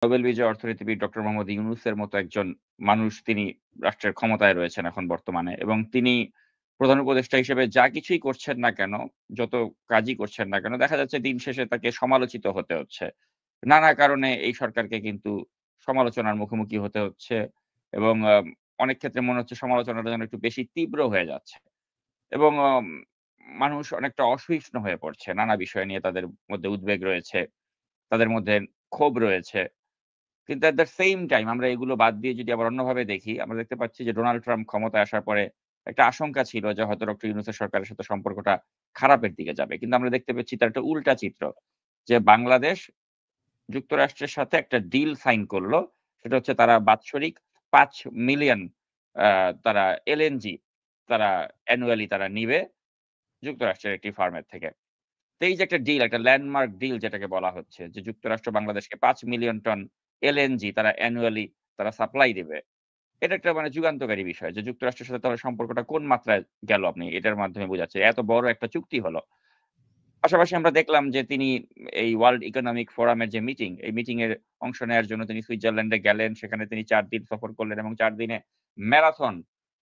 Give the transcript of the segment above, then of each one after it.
Nobel বিজয়ী অর্থনীতিবিদ doctor Mohammad ইউনূসের মতো একজন মানুষ তিনি রাষ্ট্রের ক্ষমতায় রয়েছেন এখন বর্তমানে এবং তিনি প্রধান উপদেষ্টা হিসেবে যা কিছুই করছেন না কেন, যত কাজই করছেন না কেন, দেখা যাচ্ছে দিন শেষে তাকে সমালোচিত হতে হচ্ছে। নানা কারণে এই সরকারকে কিন্তু সমালোচনার মুখোমুখি হতে হচ্ছে এবং অনেক ক্ষেত্রে মনে হচ্ছে সমালোচনাটা যেন একটু বেশি তীব্র হয়ে যাচ্ছে এবং মানুষ অনেকটা অসহিষ্ণু হয়ে পড়ছে। নানা বিষয় নিয়ে তাদের মধ্যে উদ্বেগ রয়েছে, তাদের মধ্যে ক্ষোভ রয়েছে। কিন্তু এট দ্যা সেইম টাইম আমরা এগুলো বাদ দিয়ে যদি আবার অন্যভাবে দেখি, আমরা দেখতে পাচ্ছি যে ডোনাল্ড ট্রাম্প ক্ষমতায় আসার পরে একটা আশঙ্কা ছিল যে হয়তো ডক্টর ইউনূসের সরকারের সাথে সম্পর্কটা খারাপের দিকে যাবে। কিন্তু আমরা দেখতে পাচ্ছি তার একটা উল্টা চিত্র। যে বাংলাদেশ যুক্তরাষ্ট্রের সাথে একটা ডিল সাইন করল। সেটা হচ্ছে তারা বাৎসরিক ৫ মিলিয়ন আ তারা এলএনজি তারা অ্যানুয়ালি তারা নিবে যুক্তরাষ্ট্রের একটি ফার্মের থেকে। তো এই যে একটা ডিল, একটা ল্যান্ডমার্ক ডিল যেটাকে বলা হচ্ছে যে যুক্তরাষ্ট্র বাংলাদেশকে ৫ মিলিয়ন টন এলএনজি তারা অ্যানুয়ালি তারা সাপ্লাই দিবে। এটা একটা মানে যুগান্তকারী বিষয় যে যুক্তরাষ্ট্রের সাথে তাহলে সম্পর্কটা কোন মাত্রায় গেল আপনি এটার মাধ্যমে বোঝাচ্ছে। এত বড় একটা চুক্তি হলো। পাশাপাশি আমরা দেখলাম যে তিনি এই ওয়ার্ল্ড ইকোনমিক ফোরামের যে মিটিং, এই মিটিং এর অংশ নেয়ার জন্য তিনি সুইজারল্যান্ডে গেলেন। সেখানে তিনি ৪ দিন সফর করলেন এবং ৪ দিনে ম্যারাথন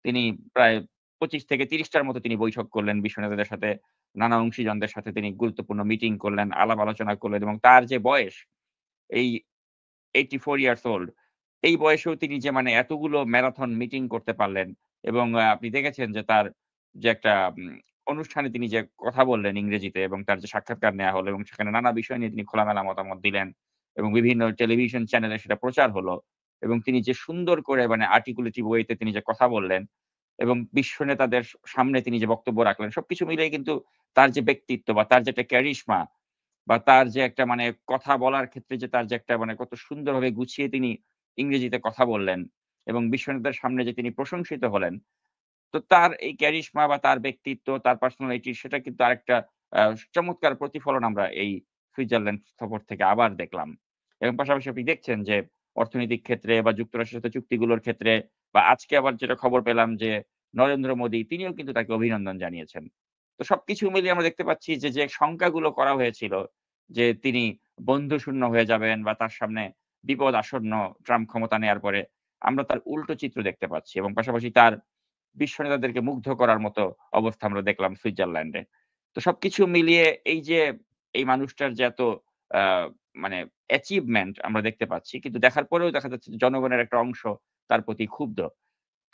তিনি প্রায় ২৫ থেকে ৩০ টার মতো তিনি বৈঠক করলেন। বিশ্ব নেতাদের সাথে, নানা অংশীজনদের সাথে তিনি গুরুত্বপূর্ণ মিটিং করলেন, আলাপ আলোচনা করলেন এবং তার যে বয়স এই 84 ইয়ার্স ওল্ড এই বয়সেও তিনি যে মানে এতগুলো ম্যারাথন মিটিং করতে পারলেন এবং আপনি দেখেছেন যে তার যে একটা অনুষ্ঠানে তিনি যে কথা বললেন ইংরেজিতে এবং তার যে সাক্ষাৎকার নেয়া হলো এবং সেখানে নানা বিষয় নিয়ে তিনি খোলামেলা মতামত দিলেন এবং বিভিন্ন টেলিভিশন চ্যানেলে সেটা প্রচার হলো এবং তিনি যে সুন্দর করে মানে আর্টিকুলেটিভ ওয়েতে তিনি যে কথা বললেন এবং বিশ্ব নেতাদের সামনে তিনি যে বক্তব্য রাখলেন সবকিছু মিলিয়ে কিন্তু তার যে ব্যক্তিত্ব বা তার যে একটা ক্যারিশমা বা তার যে একটা মানে কথা বলার ক্ষেত্রে যে তার যে একটা মানে কত সুন্দরভাবে গুছিয়ে তিনি ইংরেজিতে কথা বললেন এবং বিশ্বনেতাদের সামনে যে তিনি প্রশংসিত হলেন। তো তার এই ক্যারিশমা বা তার ব্যক্তিত্ব, তার পার্সোনালিটি সেটা কিন্তু আরেকটা আ চমৎকার প্রতিফলন আমরা এই সুইজারল্যান্ড সফর থেকে আবার দেখলাম। এবং পাশাপাশি আপনি দেখছেন যে অর্থনৈতিক ক্ষেত্রে বা যুক্তরাষ্ট্রের সাথে চুক্তিগুলোর ক্ষেত্রে বা আজকে আবার যেটা খবর পেলাম যে নরেন্দ্র মোদি তিনিও কিন্তু তাকে অভিনন্দন জানিয়েছেন। তো সবকিছু মিলিয়ে আমরা দেখতে পাচ্ছি যে শঙ্কাগুলো করা হয়েছিল যে তিনি বন্ধুশূন্য হয়ে যাবেন বা তার সামনে বিপদ আসন্ন ট্রাম্প ক্ষমতা নেয়ার পরে, আমরা তার উল্টো চিত্র দেখতে পাচ্ছি এবং পাশাপাশি তার বিশ্ব নেতাদেরকে মুগ্ধ করার মতো অবস্থা আমরা দেখলাম সুইজারল্যান্ডে। তো সবকিছু মিলিয়ে এই যে এই মানুষটার যে এত আ মানে অ্যাচিভমেন্ট আমরা দেখতে পাচ্ছি। কিন্তু দেখার পরেও দেখা যাচ্ছে যে জনগণের একটা অংশ তার প্রতি ক্ষুব্ধ।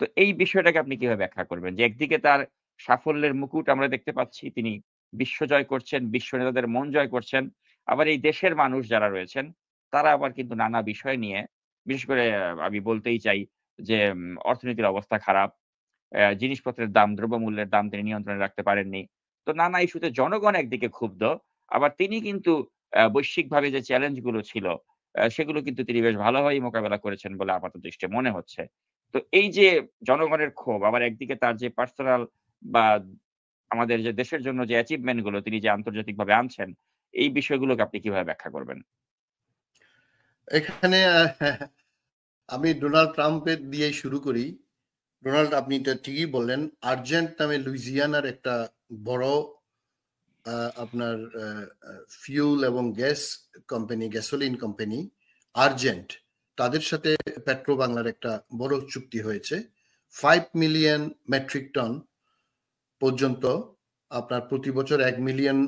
তো এই বিষয়টাকে আপনি কিভাবে ব্যাখ্যা করবেন? যে একদিকে তার সাফল্যের মুকুট আমরা দেখতে পাচ্ছি, তিনি বিশ্বজয় করছেন, বিশ্ব নেতাদের মন জয় করছেন। আবার এই দেশের মানুষ যারা রয়েছেন, তারা আবার কিন্তু নানা বিষয় নিয়ে বিশেষ করে আমি বলতেই চাই যে অর্থনীতির অবস্থা খারাপ। জিনিসপত্রের দাম, দ্রব্যমূল্যের দাম তিনি নিয়ন্ত্রণে রাখতে পারেননি। তো নানা ইস্যুতে জনগণ একদিকে ক্ষুব্ধ। আবার তিনি কিন্তু বৈশ্বিকভাবে যে চ্যালেঞ্জ গুলো ছিল, সেগুলো কিন্তু তিনি বেশ ভালোভাবেই মোকাবেলা করেছেন বলে আপাতদৃষ্টিতে মনে হচ্ছে। তো এই যে জনগণের ক্ষোভ, আবার একদিকে তার যে পার্সোনাল বা আমাদের যে দেশের জন্য যে অ্যাচিভমেন্ট গুলো তিনি যে আন্তর্জাতিকভাবে আনছেন, এই বিষয়গুলোকে আপনি কিভাবে ব্যাখ্যা করবেন? এখানে আমি ডোনাল্ড ট্রাম্পের দিয়েই শুরু করি। ডোনাল্ড, আপনি এটা ঠিকই বললেন। আর্জেন্ট নামে লুইজিয়ানার একটা বড় আপনার ফিউল এবং gas company, gasoline company urgent, তাদের সাথে পেট্রো বাংলার একটা বড় চুক্তি হয়েছে। 5 মিলিয়ন মেট্রিক টন পর্যন্ত আপনার প্রতি বছর 1 মিলিয়ন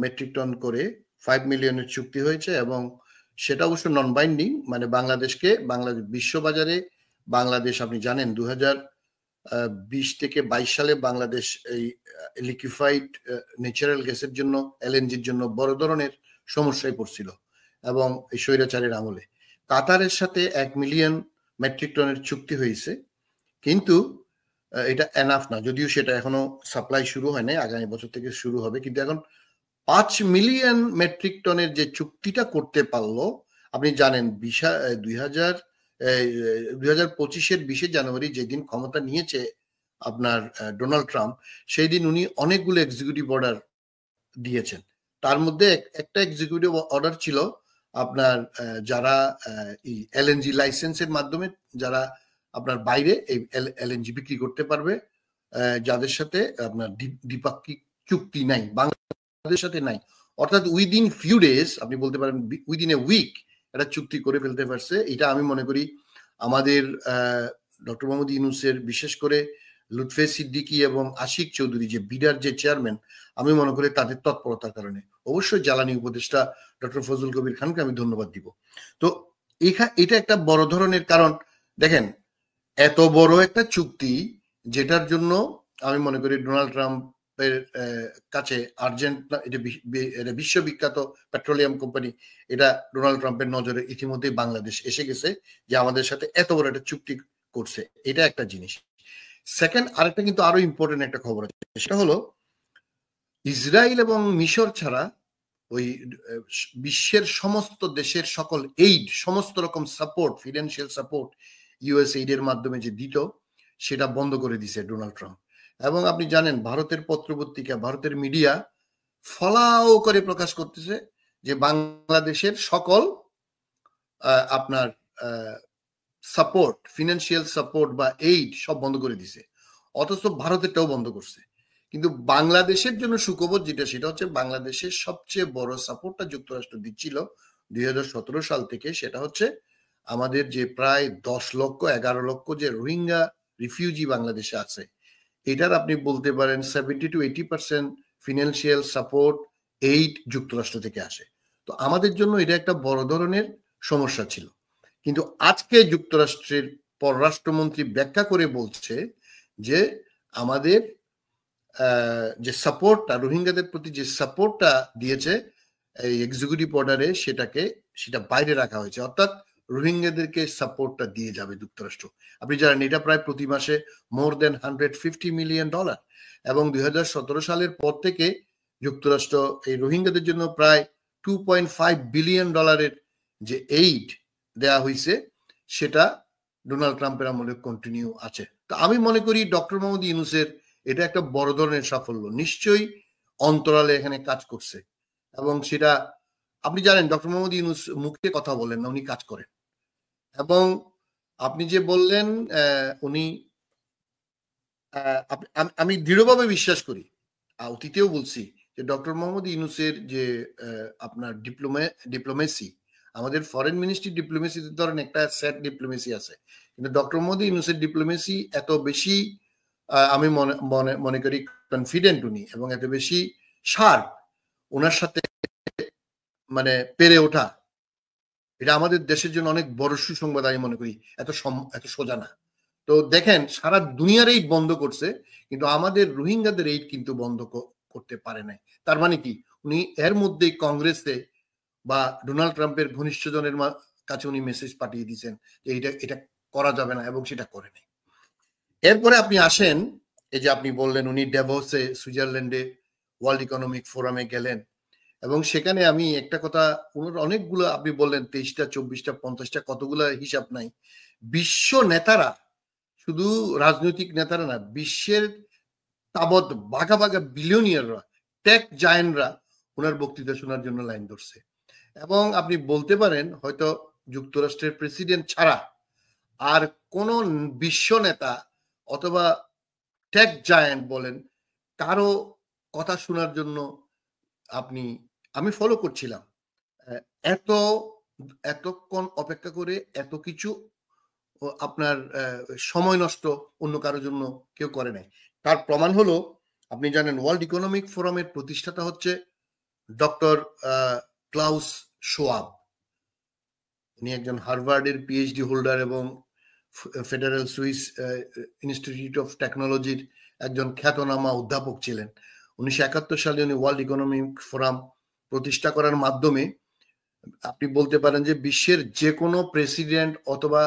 মেট্রিক টন করে 5 মিলিয়নের চুক্তি হয়েছে এবং সেটা অবশ্য নন বাইন্ডিং, মানে বাংলাদেশকে বাংলাদেশ বিশ্ববাজারে বাংলাদেশ আপনি জানেন 2020 থেকে 22 সালে বাংলাদেশ এই লিকুইফাইড ন্যাচারাল গ্যাসের জন্য এলএনজির জন্য বড় ধরনের সমস্যায় পড়ছিল এবং এই স্বৈরাচারের আমলে কাতারের সাথে 1 মিলিয়ন মেট্রিক টনের চুক্তি হয়েছে। কিন্তু এটা এনাফ না, যদিও সেটা এখনো সাপ্লাই শুরু হয় নাই, আগামী বছর থেকে শুরু হবে। কিন্তু এখন 5 মিলিয়ন মেট্রিক টনের যে চুক্তিটা করতে পারলো, আপনি জানেন 2025-এর 20 জানুয়ারি যেদিন ক্ষমতা নিয়েছে আপনার ডোনাল্ড ট্রাম্প, সেই দিন উনি অনেকগুলো এক্সিকিউটিভ অর্ডার দিয়েছেন। তার মধ্যে একটা এক্সিকিউটিভ অর্ডার ছিল আপনার যারা এলএনজি লাইসেন্সের মাধ্যমে যারা আপনার বাইরে এই এলএনজি বিক্রি করতে পারবে, যাদের সাথে আপনার দ্বিপাক্ষিক চুক্তি নাই, বাংলাদেশের সাথে নাই, অর্থাৎ উইদিন ফিউ ডেজ, আপনি বলতে পারেন উইদিন এ উইক, একটা চুক্তি করে ফেলতে পারছে। এটা আমি মনে করি আমাদের ডক্টর মোহাম্মদ ইউনূসের, বিশেষ করে লুৎফে সিদ্দিকী এবং আশিক চৌধুরী যে বিডার যে চেয়ারম্যান, আমি মনে করি তাদের তৎপরতার কারণে। অবশ্যই জ্বালানি উপদেষ্টা ডক্টর ফজলুল কবির খানকে আমি ধন্যবাদ দিব। তো এটা একটা বড় ধরনের, কারণ দেখেন এত বড় একটা চুক্তি যেটার জন্য আমি মনে করি ডোনাল্ড ট্রাম্পের কাছে আর্জেন্ট, এটা বিশ্ববিখ্যাত পেট্রোলিয়াম কোম্পানি, এটা ডোনাল্ড ট্রাম্পের নজরে ইতিমধ্যে বাংলাদেশ এসে গেছে যে আমাদের সাথে এত বড় একটা চুক্তি করছে। এটা একটা জিনিস। সেকেন্ড, আরেকটা কিন্তু আরো ইম্পর্টেন্ট একটা খবর আছে, সেটা হলো ইসরায়েল এবং মিশর ছাড়া ওই বিশ্বের সমস্ত দেশের সকল এইড, সমস্ত রকম সাপোর্ট, ফিনান্সিয়াল সাপোর্ট ইউএস এইডের মাধ্যমে যে দিত, সেটা বন্ধ করে দিছে ডোনাল্ড ট্রাম্প। এবং আপনি জানেন ভারতের পত্রপত্রিকা, ভারতের মিডিয়া ফলাও করে প্রকাশ করতেছে যে বাংলাদেশের সকল আপনার সাপোর্ট, ফিনান্সিয়াল সাপোর্ট বা এইড সব বন্ধ করে দিছে, অথচ ভারতেরটাও বন্ধ করছে। কিন্তু বাংলাদেশের জন্য সুখবর যেটা, সেটা হচ্ছে বাংলাদেশের সবচেয়ে বড় সাপোর্টটা যুক্তরাষ্ট্র দিচ্ছিল 2017 সাল থেকে, সেটা হচ্ছে আমাদের যে প্রায় 10 লক্ষ 11 লক্ষ যে রোহিঙ্গা রিফিউজি বাংলাদেশে আছে, এটার আপনি বলতে পারেন 70 to 80% ফিনান্সিয়াল সাপোর্ট, এইড যুক্তরাষ্ট্র থেকে আসে। তো আমাদের জন্য এটা একটা বড় ধরনের সমস্যা ছিল। কিন্তু আজকে যুক্তরাষ্ট্রের পররাষ্ট্রমন্ত্রী ব্যাখ্যা করে বলছে যে আমাদের যে সাপোর্টটা, রোহিঙ্গাদের প্রতি যে সাপোর্টটা দিয়েছে এই এক্সিকিউটিভ অর্ডারে, সেটা বাইরে রাখা হয়েছে, অর্থাৎ রোহিঙ্গাদেরকে সাপোর্টটা দিয়ে যাবে যুক্তরাষ্ট্র। আপনি জানেন এটা প্রায় প্রতি মাসে মোর দেন $150 মিলিয়ন, এবং 2017 সালের পর থেকে যুক্তরাষ্ট্র এই রোহিঙ্গাদের জন্য প্রায় $2.5 বিলিয়ন যে এইড দেয়া হয়েছে, সেটা ডোনাল্ড ট্রাম্পের আমলে কন্টিনিউ আছে। তো আমি মনে করি ডক্টর মোহাম্মদ ইউনূসের এটা একটা বড় ধরনের সাফল্য, নিশ্চয়ই অন্তরালে এখানে কাজ করছে। এবং সেটা আপনি জানেন ডক্টর মোহাম্মদ ইউনূস মুখে কথা বলেন না, উনি কাজ করেন। এবং আপনি যে বললেন উনি, আমি দৃঢ়ভাবে বিশ্বাস করি, অতীতেও বলছি যে ডক্টর মোহাম্মদ ইউনূসের যে আপনার ডিপ্লোমেসি, আমাদের ফরেন মিনিস্ট্রি ডিপ্লোমেসি ধরেন একটা সেট ডিপ্লোমেসি আছে, কিন্তু ডক্টর মোহাম্মদ ইউনূসের ডিপ্লোমেসি এত বেশি আমি মনে করি কনফিডেন্ট উনি, এবং এত বেশি শার্প, ওনার সাথে মানে পেরে ওঠা, এটা আমাদের দেশের জন্য অনেক বড় সুসংবাদ আমি মনে করি। এত সোজা না। তো দেখেন সারা দুনিয়ার এইড বন্ধ করছে, কিন্তু আমাদের রোহিঙ্গাদের এইড কিন্তু বন্ধ করতে পারে নাই। তার মানে কি, উনি এর মধ্যেই কংগ্রেসে বা ডোনাল্ড ট্রাম্পের ঘনিষ্ঠজনের কাছে উনি মেসেজ পাঠিয়ে দিয়েছেন যে এটা করা যাবে না, এবং সেটা করে নাই। এরপরে আপনি আসেন, এই যে আপনি বললেন উনি ড্যাভোসে, সুইজারল্যান্ডে ওয়ার্ল্ড ইকোনমিক ফোরামে গেলেন, এবং সেখানে আমি একটা কথা, অনেকগুলো আপনি বললেন 23টা 24টা 50টা, কতগুলো হিসাব নাই। বিশ্ব নেতারা, শুধু রাজনৈতিক নেতারা না, বিশ্বের তাবৎ বাঘা বাঘা বিলিয়নিয়াররা, টেক জায়ান্টরা ওনার বক্তৃতা শোনার জন্য লাইন ধরছে। এবং আপনি বলতে পারেন হয়তো যুক্তরাষ্ট্রের প্রেসিডেন্ট ছাড়া আর কোন বিশ্ব নেতা অথবা টেক জায়ান্ট বলেন, কারো কথা শোনার জন্য আমি ফলো করছিলাম, এতক্ষণ অপেক্ষা করে এত কিছু আপনার সময় নষ্ট অন্য কারোর জন্য কেউ করে নাই। তার প্রমাণ হলো, আপনি জানেন ওয়ার্ল্ড ইকোনমিক ফোরামের প্রতিষ্ঠাতা হচ্ছে ডক্টর ক্লাউস শোয়াব। উনি একজন হার্ভার্ডের পিএইচডি হোল্ডার এবং ফেডারেল সুইস ইনস্টিটিউট অফ টেকনোলজির একজন খ্যাতনামা অধ্যাপক ছিলেন। 1971 সালে উনি ওয়ার্ল্ড ইকোনমিক ফোরাম প্রতিষ্ঠা করার মাধ্যমে আপনি বলতে পারেন যে বিশ্বের যে কোনো প্রেসিডেন্ট অথবা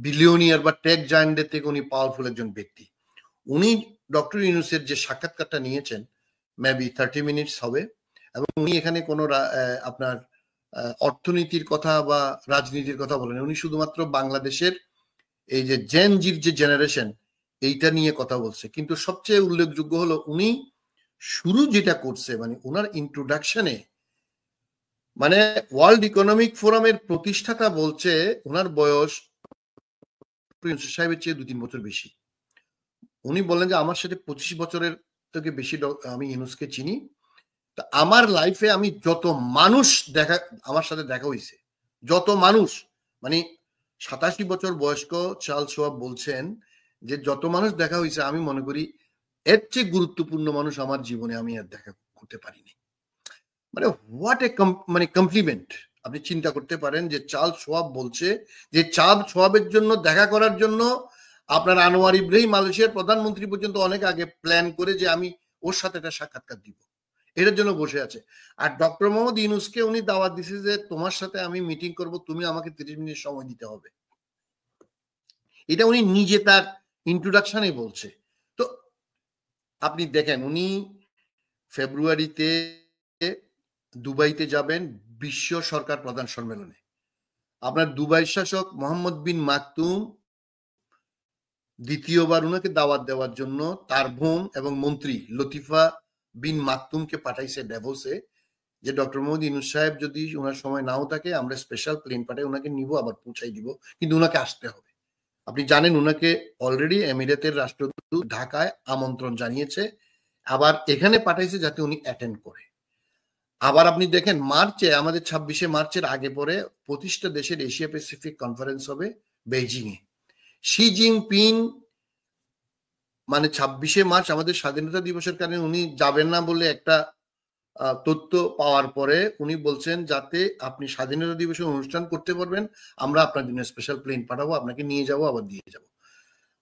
বিলিয়নিয়ার বা টেক জায়ান্টদের থেকে উনি পাওয়ারফুল একজন ব্যক্তি। উনি ডক্টর ইউনূসের যে সাক্ষাৎকারটা নিয়েছেন, মেবি 30 মিনিটস হবে, এবং উনি এখানে কোনো আপনার অর্থনীতির কথা বা রাজনীতির কথা বলেন, উনি শুধুমাত্র বাংলাদেশের এই যে জেন জির যে জেনারেশন, এইটা নিয়ে কথা বলছে। কিন্তু সবচেয়ে উল্লেখযোগ্য হলো উনি শুরু যেটা করছে, মানে ওনার ইন্ট্রোডাকশনে, মানে ওয়ার্ল্ড ইকোনমিক ফোরামের প্রতিষ্ঠাতা বলছে ওনার বয়স সাহেবের চেয়ে 2-3 বছর বেশি। উনি বললেন যে আমার সাথে 25 বছরের থেকে বেশি আমি ইউনূসকে চিনি। তা আমার লাইফে আমি যত মানুষ আমার সাথে দেখা হয়েছে, যত মানুষ মানে 87 বছর বয়স্ক চার্লস শোয়াব বলছেন যে যত মানুষ দেখা হয়েছে আমি মনে করি এর চেয়ে গুরুত্বপূর্ণ মানুষ আমার জীবনে আমি আর দেখা করতে পারিনি। মানে হোয়াট এ মানে কমপ্লিমেন্ট। আপনি চিন্তা করতে পারেন যে চার্লস শোয়াব বলছে যে চার্লস শোয়াবের জন্য দেখা করার জন্য আপনার আনোয়ার ইব্রাহিম মালয়েশিয়ার প্রধানমন্ত্রী পর্যন্ত অনেক আগে প্ল্যান করে যে আমি ওর সাথে একটা সাক্ষাৎকার দিব, এটার জন্য বসে আছে। আর ডক্টর মোহাম্মদ ইউনূসকে উনি দাওয়াত দিছে যে তোমার সাথে আমি মিটিং করব, তুমি আমাকে 30 মিনিট সময় দিতে হবে। এটা উনি নিজে তার ইন্ট্রোডাকশনে বলছে। তো আপনি দেখেন উনি ফেব্রুয়ারিতে দুবাইতে যাবেন বিশ্ব সরকার প্রধান সম্মেলনে। আপনার দুবাই শাসক মোহাম্মদ বিন মাকতুম দ্বিতীয়বার উনাকে দাওয়াত দেওয়ার জন্য তার বোন এবং মন্ত্রী লতিফা বিন মাকতুমকে পাঠাইছে ড্যাভোসে যে ডক্টর মোহাম্মদ ইউনূস সাহেব যদি ওনার সময় নাও থাকে আমরা স্পেশাল প্লেন পাঠাই ওনাকে নিব, আবার পৌঁছাই দিব, কিন্তু ওনাকে আসতে হবে। আপনি জানেন ওনাকে অলরেডি এমিরেতের রাষ্ট্রদূত ঢাকায় আমন্ত্রণ জানিয়েছে, আবার এখানে পাঠাইছে যাতে উনি অ্যাটেন্ড করে। আবার আপনি দেখেন মার্চে আমাদের 26শে মার্চের আগে পরে 25টা দেশের এশিয়া প্যাসিফিক কনফারেন্স হবে বেইজিং এ। শি জিনপিং মানে 26শে মার্চ আমাদের স্বাধীনতা দিবসের কারণে উনি যাবেন না বলে একটা তথ্য পাওয়ার পরে উনি বলছেন যাতে আপনি স্বাধীনতা দিবসের অনুষ্ঠান করতে পারবেন আমরা আপনার জন্য স্পেশাল প্লেন পাঠাবো, আপনাকে নিয়ে যাবো আবার দিয়ে যাবো।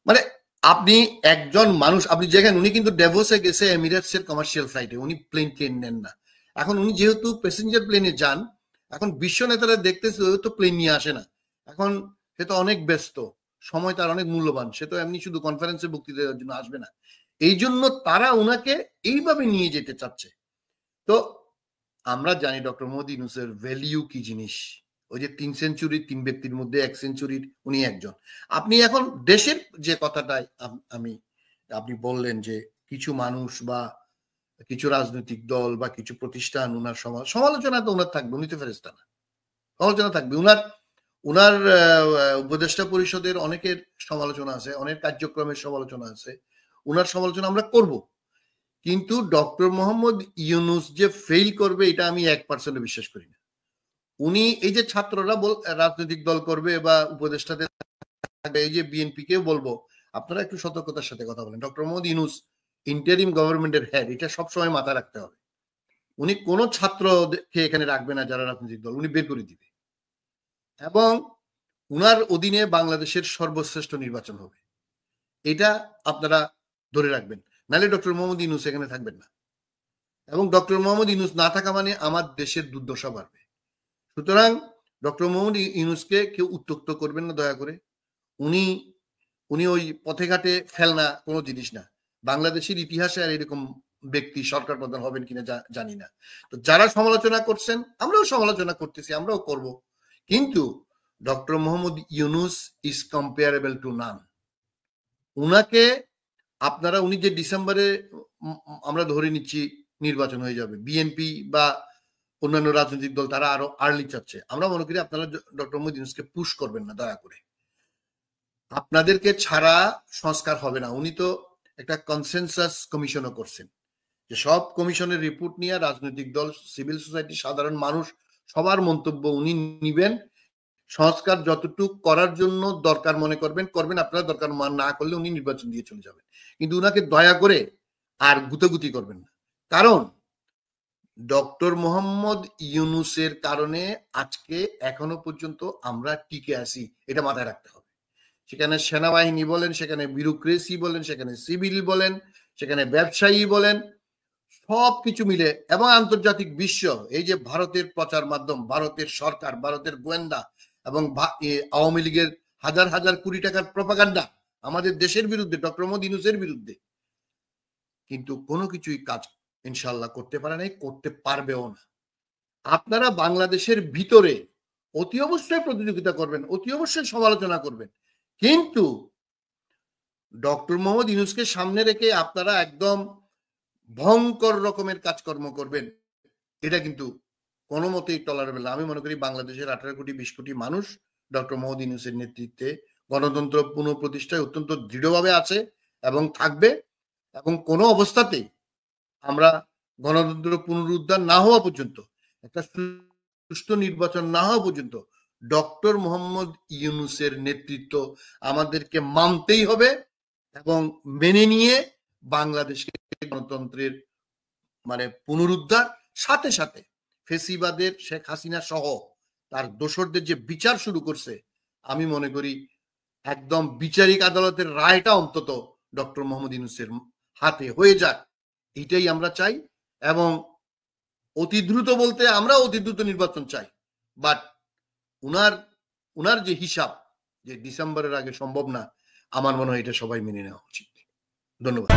মানে আপনি একজন মানুষ আপনি দেখেন উনি কিন্তু ডেভোসে গেছে এমিরেটস এর কমার্শিয়াল ফ্লাইটে, উনি প্লেন নেন না। এখন উনি যেহেতু প্যাসেঞ্জার প্লেনে যান, এখন বিশ্ব নেতারা দেখতেছে ও তো প্লেন নিয়ে আসে না, এখন সে তো অনেক ব্যস্ত, সময় তার অনেক মূল্যবান, সে তো এমনি শুধু কনফারেন্সে বক্তৃতা দেওয়ার জন্য আসবে না, এই জন্য তারা ওনাকে এইভাবে নিয়ে যেতে চাচ্ছে। তো আমরা জানি ডক্টর মোহাম্মদ ইউনূসের ভ্যালিউ কি জিনিস, ওই যে 3 সেঞ্চুরি 3 ব্যক্তির মধ্যে 1 সেঞ্চুরির উনি একজন। আপনি এখন দেশের যে কথাটাই আপনি বললেন যে কিছু মানুষ বা কিছু রাজনৈতিক দল বা কিছু প্রতিষ্ঠান ওনার সমালোচনা তো ওনার থাকবে, উনি তো ফেরেশতা না, সমালোচনা থাকবে। ওনার উপদেষ্টা পরিষদের অনেকের সমালোচনা আছে, অনেক কার্যক্রমের সমালোচনা আছে, ওনার সমালোচনা আমরা করব, কিন্তু ডক্টর মোহাম্মদ ইউনূস যে ফেল করবে এটা আমি 1% বিশ্বাস করি না। উনি এই যে ছাত্ররা রাজনৈতিক দল করবে বা উপদেষ্টাদের এই যে বিএনপি কে বলবো আপনারা একটু সতর্কতার সাথে কথা বলেন। ডক্টর মোহাম্মদ ইউনূস ইন্টারিম গভর্নমেন্টের হেড, এটা সবসময় মাথায় রাখতে হবে। উনি কোন ছাত্রকে এখানে রাখবে না যারা রাজনৈতিক দল, উনি বের করে দিবে, এবং উনার অধীনে বাংলাদেশের সর্বশ্রেষ্ঠ নির্বাচন হবে, এটা আপনারা ধরে রাখবেন, নাহলে ডক্টর মোহাম্মদ ইউনূস এখানে থাকবেন না, এবং ডক্টর মোহাম্মদ ইউনূস না থাকা মানে আমার দেশের দুর্দশা বাড়বে। সুতরাং ডক্টর মোহাম্মদ ইউনূসকে কেউ উত্ত্যক্ত করবেন না দয়া করে। উনি ওই পথে ঘাটে ফেলনা কোনো জিনিস না। বাংলাদেশের ইতিহাসে আর এরকম ব্যক্তি সরকার প্রধান হবেন কিনা জানি না। তো যারা সমালোচনা করছেন আমরাও সমালোচনা করতেছি, আমরাও করব, কিন্তু doctor Mohammad Yunus is comparable two নান। উনাকে আপনারা উনি যে ডিসেম্বরে আমরা ধরে নিচ্ছি নির্বাচন হয়ে যাবে, বিএনপি বা অন্যান্য রাজনৈতিক দল তারা আরো আর্লি চাচ্ছে, আমরা মনে করি আপনারা ডক্টর মোহাম্মদ ইউনূসকে পুশ করবেন না দয়া করে। আপনাদেরকে ছাড়া সংস্কার হবে না। উনি তো একটা কনসেনসাস কমিশনও করছেন যে সব কমিশনের রিপোর্ট নিয়ে রাজনৈতিক দল, সিভিল সোসাইটি, সাধারণ মানুষ সবার মন্তব্য উনি নিবেন, সংস্কার যতটুকু করার জন্য দরকার মনে করবেন, আপনারা দরকার না করলে উনি নির্বাচন দিয়ে চলে যাবেন, কিন্তু উনাকে দয়া করে আর গুতাগুতি করবেন না। কারণ ডক্টর মোহাম্মদ ইউনূসের কারণে আজকে এখনো পর্যন্ত আমরা টিকে আছি, এটা মাথায় রাখতে হবে। সেখানে সেনাবাহিনী বলেন, সেখানে ব্যুরোক্রেসি বলেন, সেখানে সিভিল বলেন, সেখানে ব্যবসায়ী বলেন, সবকিছু মিলে, এবং আন্তর্জাতিক বিশ্ব, এই যে ভারতের প্রচার মাধ্যম, ভারতের সরকার, ভারতের গোয়েন্দা এবং আওয়ামী লীগের হাজার হাজার কোটি টাকার প্রপাগান্ডা আমাদের দেশের বিরুদ্ধে, ডক্টর মোহাম্মদ ইউনূসের বিরুদ্ধে, কিন্তু কোনো কিছুই কাজ ইনশাল্লাহ করতে পারে নাই, করতে পারবেও না। আপনারা বাংলাদেশের ভিতরে অতি অবশ্যই প্রতিযোগিতা করবেন, অতি অবশ্যই সমালোচনা করবেন, কিন্তু ডক্টর মোহাম্মদ ইউনূসকে সামনে রেখে আপনারা একদম ভয়ঙ্কর রকমের কাজকর্ম করবেন, এটা কিন্তু কোনো মতেই টলারেবল না। আমি মনে করি বাংলাদেশের 18 কোটি 20 কোটি মানুষ ডক্টর মোহাম্মদ ইউনূসের নেতৃত্বে গণতন্ত্র পুনঃপ্রতিষ্ঠায় অত্যন্ত দৃঢ়ভাবে আছে এবং থাকবে, এবং কোনো অবস্থাতেই আমরা গণতন্ত্র পুনরুদ্ধার না হওয়া পর্যন্ত, একটা সুষ্ঠু নির্বাচন না হওয়া পর্যন্ত ডক্টর মোহাম্মদ ইউনূসের নেতৃত্ব আমাদেরকে মানতেই হবে এবং মেনে নিয়ে বাংলাদেশকে গণতন্ত্রের মানে পুনরুদ্ধার, সাথে সাথে ফেসিবাদের শেখ হাসিনা সহ তার দোসরদের যে বিচার শুরু করছে, আমি মনে করি একদম বিচারিক আদালতের রায়টা অন্তত ডক্টর মোহাম্মদ ইউনূসের হাতে হয়ে যাক, এটাই আমরা চাই। এবং অতি দ্রুত বলতে আমরা অতি দ্রুত নির্বাচন চাই, বাট উনার যে হিসাব যে ডিসেম্বরের আগে সম্ভব না, আমার মনে হয় এটা সবাই মেনে নেওয়া উচিত। ধন্যবাদ।